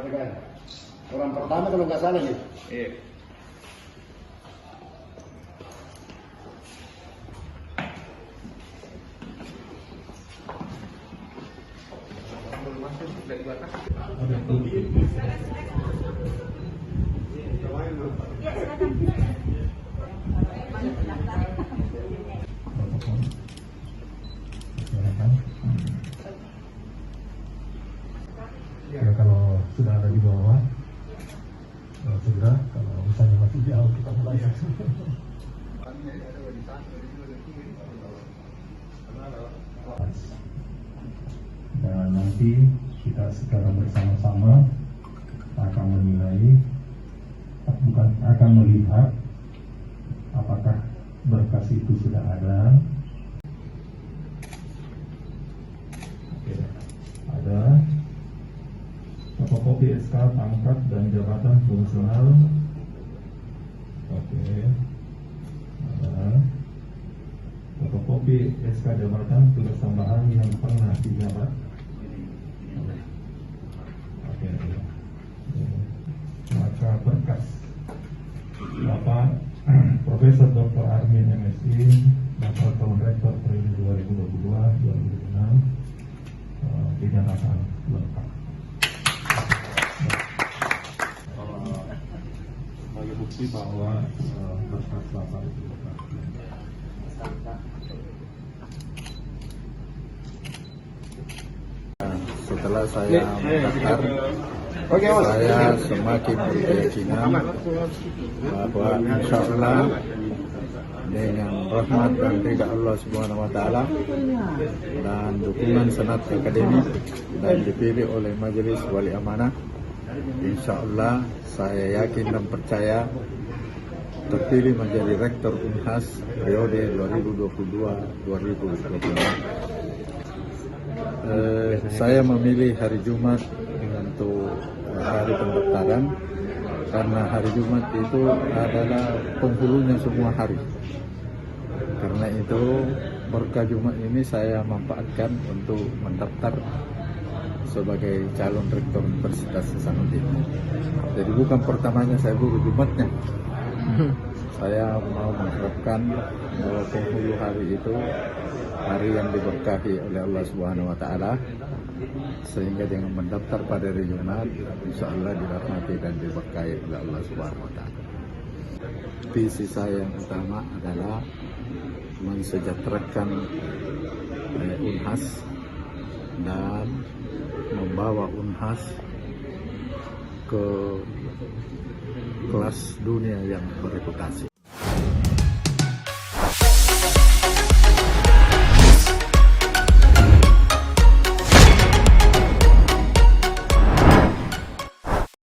penghargaan. Orang pertama kalau nggak salah nih. Iya. Ya, kalau sudah ada di bawah, segera. Kalau misalnya masih jauh, kita mulai. Dan nanti kita secara bersama-sama akan menilai, bukan akan melihat apakah berkas itu sudah ada. Oke, ada fotokopi SK pangkat dan jabatan fungsional. Oke, ada fotokopi SK jabatan tugas tambahan yang pernah dijabat. Oke, maka berkas Bapak Profesor Dr. Armin MSI, Bakal Calon Rektor periode 2022-2026 dinyatakan lengkap. Sebagai bukti bahwa berkas Bapak itu lengkap. Setelah saya mendaftar, saya semakin berkeyakinan bahwa insya Allah dengan rahmat dan ridha Allah Subhanahu Wa Taala dan dukungan senat akademik dan dipilih oleh Majelis Wali Amanah, insya Allah saya yakin dan percaya terpilih menjadi Rektor Unhas periode 2022-2024. Saya memilih hari Jumat untuk hari pendaftaran karena hari Jumat itu adalah penghulunya semua hari. Karena itu berkah Jumat ini saya manfaatkan untuk mendaftar sebagai calon rektor Universitas Hasanuddin. Jadi bukan pertamanya saya buru Jumatnya. Saya mau mengharapkan bahwa penghulu hari itu hari yang diberkahi oleh Allah Subhanahu Wa Taala, sehingga dengan mendaftar pada hari Jumat, insya Allah dirahmati dan diberkahi oleh Allah Subhanahu Wa Taala. Visi saya yang utama adalah mensejahterakan Unhas dan membawa Unhas ke kelas dunia yang bereputasi.